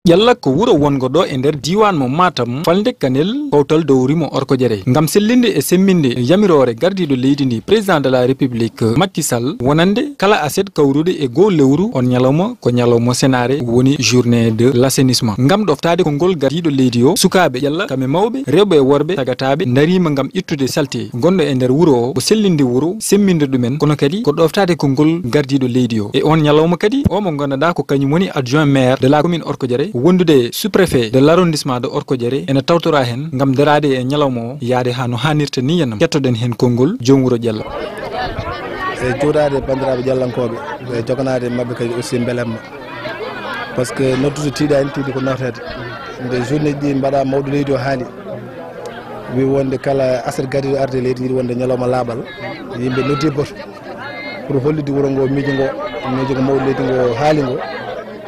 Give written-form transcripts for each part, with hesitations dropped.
yalla ko wuro wongo do e nder diwan mo Matam falde kanel kowtal dowrimo orko jere ngam sellinde e semminde yamirore gardido leydi ndi président de la république Macky Sall wonande kala aset kawrude e go lewru on nyalawma ko nyalawma senare woni journée de l'assainissement ngam doftade ko gol gardido leydi o sukabe yalla kame mawbe rewbe worbe tagatabe darima ngam ittude salte gondo e nder wuro o bo sellinde wuro semminde dumen kono kadi ko doftade ko gol gardido leydi o e on nyalawma kadi o mo gondada ko kanyum woni adjoint maire de la commune orko jere wondude sous-préfet de l'arrondissement de Orko Diéré ene tawtora hen ngam derade e nyalawmo yaade hano hanirta ni yanam kettoden hen kongol jomwuro Diallo e joodade bandirabe jallankobe e joganade mabbe kadi aussi belemma parce que noddude tiida en tiidi ko notede nde journée ji mbada mawdu leydi o haali wi wonde kala asar gadi arde leydi ndi wonde nyalawma laabal yimbe noddi goto pour hollide wuro ngo miijo ngo mawdu leydi ngo haali ngo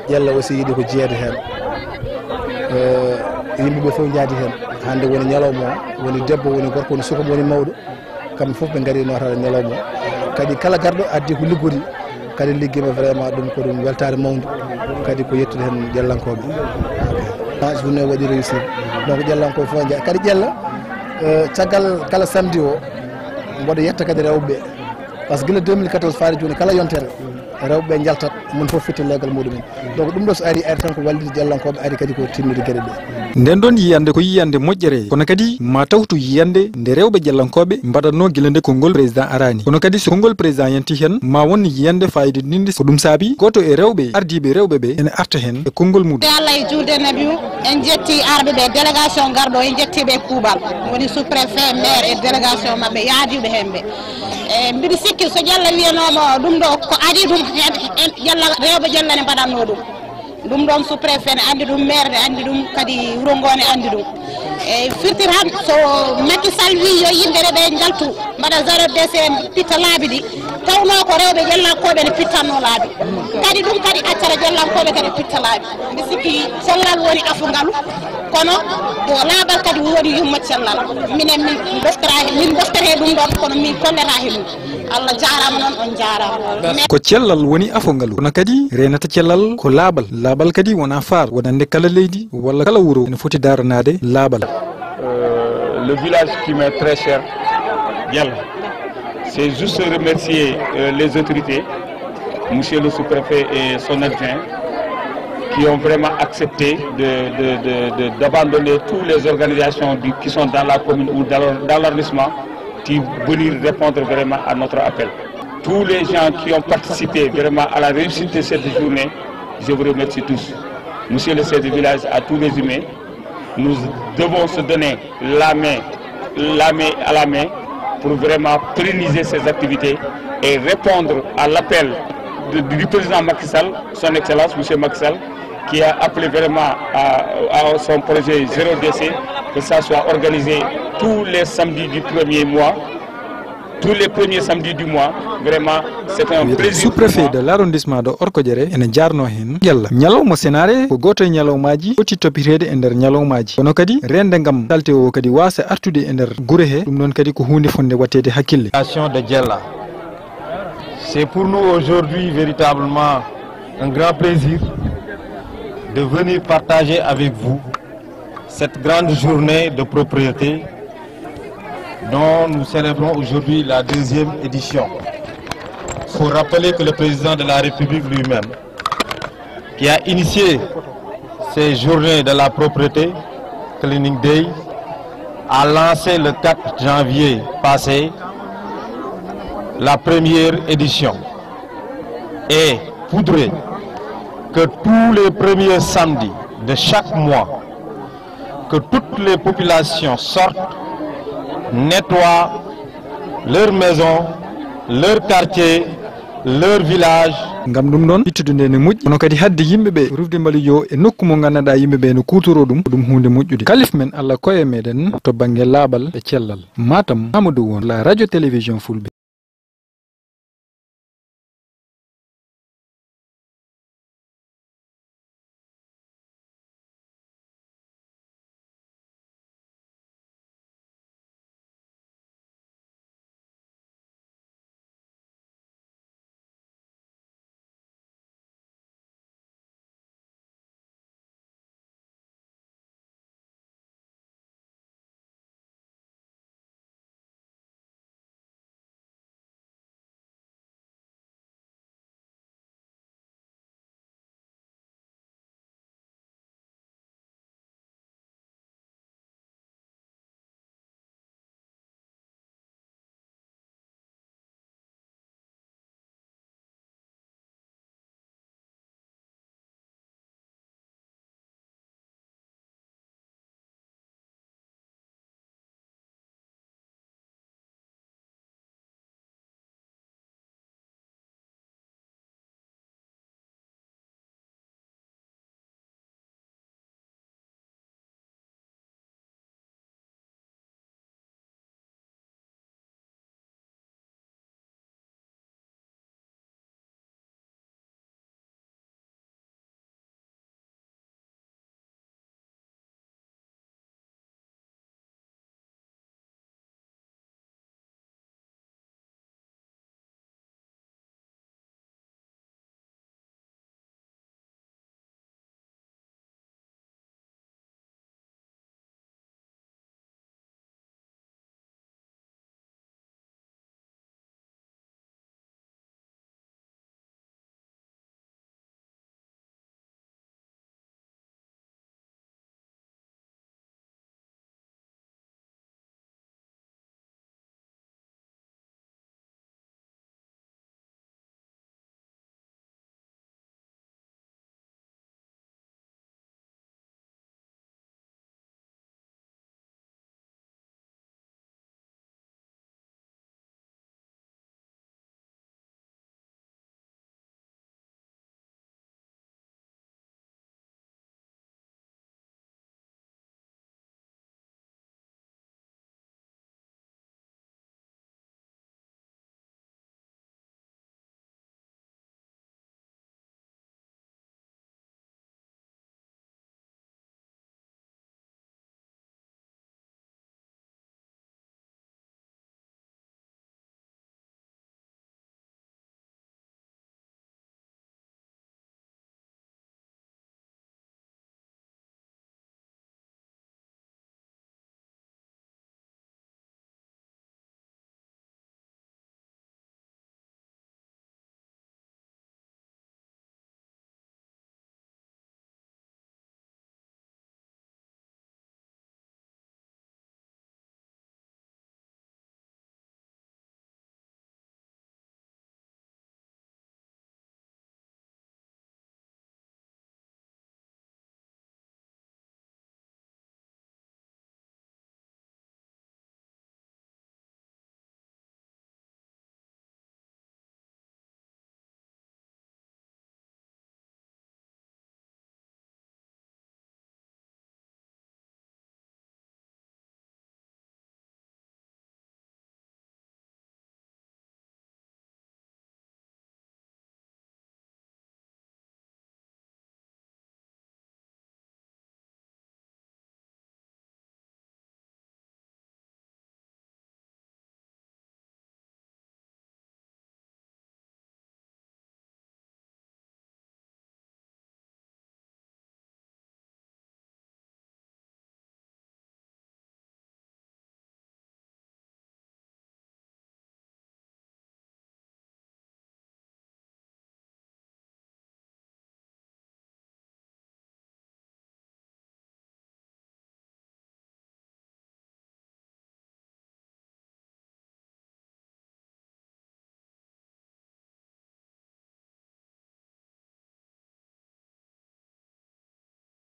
Diallo aussi yidi ko jeede hen yimbe be fof jaadi hen hande woni nyalawma woni debbo woni gorko woni suko woni mawdo kam fof be ngari notade nyalawma kadi kala gardo addi ko liggori kadi liggima vraiment dum ko dum weltare mawdu kadi ko yettude hen jallankobe journée wadi réussir donc jallankobe fof jaa kadi Diallo tagal kala samedi o mbodo yetta kadi rewbe parce que gila 2014 faari joni kala yontere rewbe jaltat mun fof fitte legal mudum donc dum do so ari tan ko wallide jallankobe ari kadi ko timmude gere de nden don yiyande ko yiyande mojjere kono kadi ma tawtu yiyande nde rewbe jallankobe mbadanno gilande kongol président arani kono kadi so kongol président yanti hen ma won yiyande fayde nindi ko dum saabi goto e rewbe ardibe rewbe be ene arta hen e kongol mudum Allah e juude nabiu en jetti arbe be délégation gardo en jetti be kubal woni sous préfet maire e délégation mabbe yaadibe hembe e mbiɗi sikki so Diallo wiyanomo ɗum ɗo ko adi ɗum Diallo rewɓe Diallo ne mbaɗanno ɗum ɗon sous préfet ne andi ɗum maire ne andi ɗum kadi wuro ngo ne andi ɗum e firtir han so Macky Sall wi yo yimɓe ɓe jaltu mbaɗa 0DC pitta laabi ɗi tawno ko rewɓe jallankoɓe ne pittanno laabi kadi ɗum kadi accata jallankoɓe kadi pitta laabi mbi sikki cellal woni afungalu kono ko laabal kadi woni yummo cellal minen min boftare ɗum ɗon kono min kollata hen Allah jarama noon on jarama ko cellal woni afongalu kono kadi renata cellal ko laabal kadi wona faar wonande kala leydi walla kala wuro ene foti daranade laabal le village qui m'est très cher Diallo c'est juste remercier les autorités monsieur le sous-préfet et son adjoint qui ont vraiment accepté d'abandonner toutes les organisations qui sont dans la commune ou dans l'arrondissement qui venir répondre vraiment à notre appel. Tous les gens qui ont participé vraiment à la réussite de cette journée, je vous remercie tous. Monsieur le chef de village, à tous les humains, nous devons se donner la main à la main pour vraiment pérenniser ces activités et répondre à l'appel du président Macky Sall, son excellence, monsieur Macky Sall, qui a appelé vraiment à son projet 0DC, que ça soit organisé tous les samedis du premier mois, tous les premiers samedis du mois. Vraiment, c'est un plaisir. Sous-préfet de l'arrondissement de Orko Diéré ene jarno hen Diallo nyalawma senare ko goto e nyalawmaji foti topirede e nder nyalawmaji kono kadi rende ngam salte o kadi wasa artude e nder gure he dum non kadi ko hunde fonde wattede hakkille de Diallo. C'est pour nous aujourd'hui véritablement un grand plaisir de venir partager avec vous cette grande journée de propriété dont nous célébrons aujourd'hui la 2e édition. Il faut rappeler que le président de la République lui-même, qui a initié ces journées de la propriété, Cleaning Day, a lancé le 4 janvier passé la première édition et voudrait que tous les premiers samedis de chaque mois, que toutes les populations sortent, nettoient leur maison, leur quartier, leur village. ngam dum non ittude nde ne mujj ono kadi hadde yimbe be rufde mbaliyo e nokku mo gannaɗa yimbe be no kutoro dum hunde mujjude kalif men Allah koye meden to bange laabal e cellal Matam Amadou won la radio télévision Fulbe.